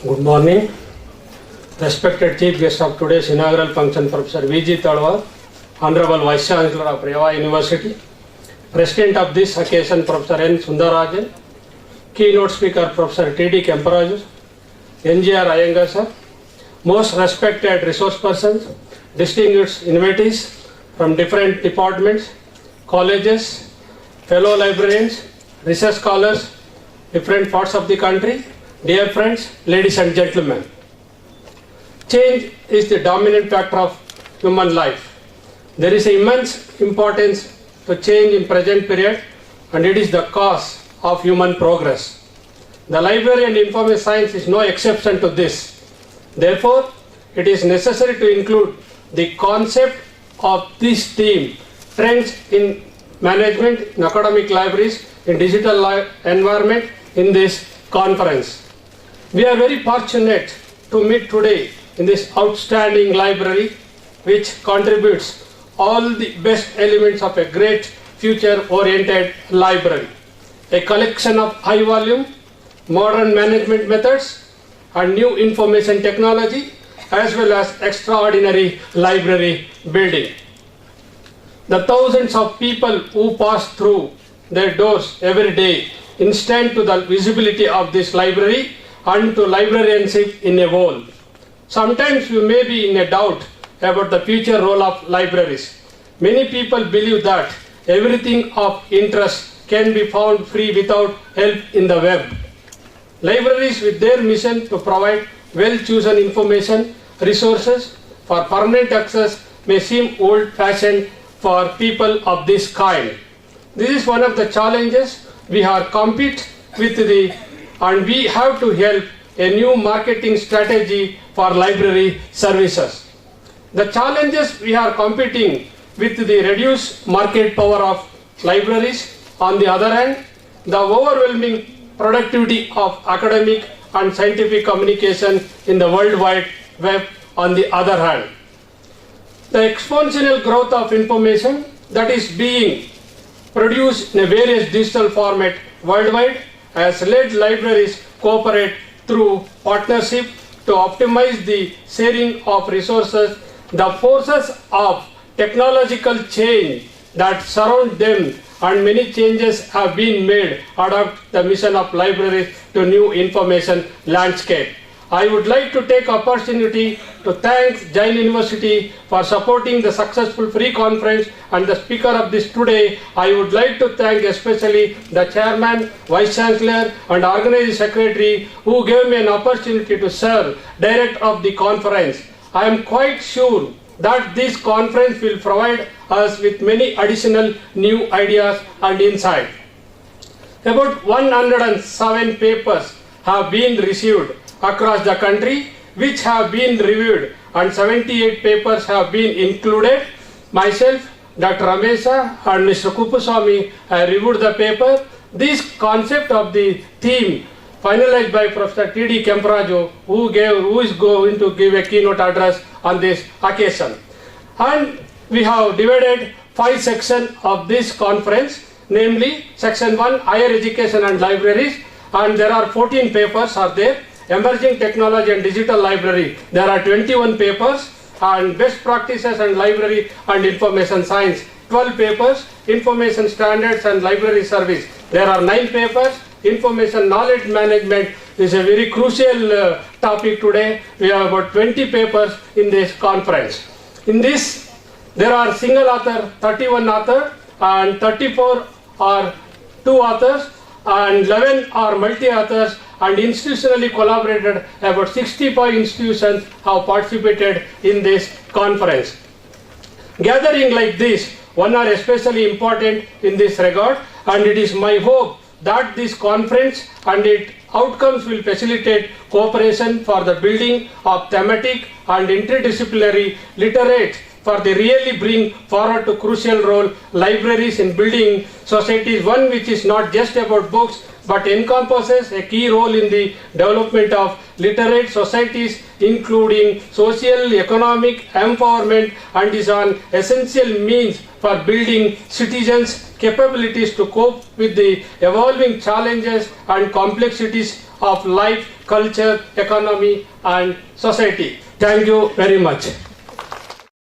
Good morning. Respected Chief Guest of today's inaugural function, Professor V.G. Talwar, Honorable Vice Chancellor of Rewa University, President of this occasion, Professor N. Sundarajan, Keynote Speaker, Professor T.D. Kemparaju, N.G.R. Iyengar sir, most respected resource persons, distinguished invitees from different departments, colleges, fellow librarians, research scholars, different parts of the country, dear friends, ladies and gentlemen. Change is the dominant factor of human life. There is immense importance to change in present period, and it is the cause of human progress. The library and information science is no exception to this. Therefore, it is necessary to include the concept of this theme, trends in management, in academic libraries, in digital environment, in this conference. We are very fortunate to meet today in this outstanding library, which contributes all the best elements of a great future-oriented library. A collection of high volume, modern management methods, and new information technology, as well as extraordinary library building. The thousands of people who pass through their doors every day instant to the visibility of this library and to librarianship in a whole. Sometimes you may be in a doubt about the future role of libraries. Many people believe that everything of interest can be found free without help in the web. Libraries, with their mission to provide well-chosen information resources for permanent access, may seem old-fashioned for people of this kind. This is one of the challenges we have compete with and we have to help a new marketing strategy for library services. The challenges we are competing with the reduced market power of libraries. On the other hand, the overwhelming productivity of academic and scientific communication in the World Wide Web on the other hand. The exponential growth of information that is being produced in a various digital format worldwide has led libraries cooperate through partnership to optimize the sharing of resources. The forces of technological change that surround them and many changes have been made adapt the mission of libraries to new information landscape. I would like to take opportunity to thank Jain University for supporting the successful free conference, and the speaker of this today. I would like to thank especially the chairman, vice chancellor and organizing secretary who gave me an opportunity to serve director of the conference. I am quite sure that this conference will provide us with many additional new ideas and insight. About 107 papers have been received across the country, which have been reviewed, and 78 papers have been included. Myself, Dr. Ramesha and Mr. Kuppuswamy have reviewed the paper. This concept of the theme finalized by Professor T.D. Kemparaju, who is going to give a keynote address on this occasion. And we have divided 5 sections of this conference, namely Section 1, Higher Education and Libraries, and there are 14 papers are there. Emerging Technology and Digital Library, there are 21 papers, and Best Practices and Library and Information Science, 12 papers. Information Standards and Library Service, there are 9 papers. Information Knowledge Management is a very crucial topic today. We have about 20 papers in this conference. In this, there are single author, 31 authors, and 34 are 2 authors, and 11 are multi-authors, and institutionally collaborated. About 65 institutions have participated in this conference. Gathering like this, one are especially important in this regard, and it is my hope that this conference and its outcomes will facilitate cooperation for the building of thematic and interdisciplinary literates for they really bring forward to crucial role libraries in building societies, one which is not just about books but encompasses a key role in the development of literate societies, including social, economic empowerment, and is an essential means for building citizens' capabilities to cope with the evolving challenges and complexities of life, culture, economy and society. Thank you very much.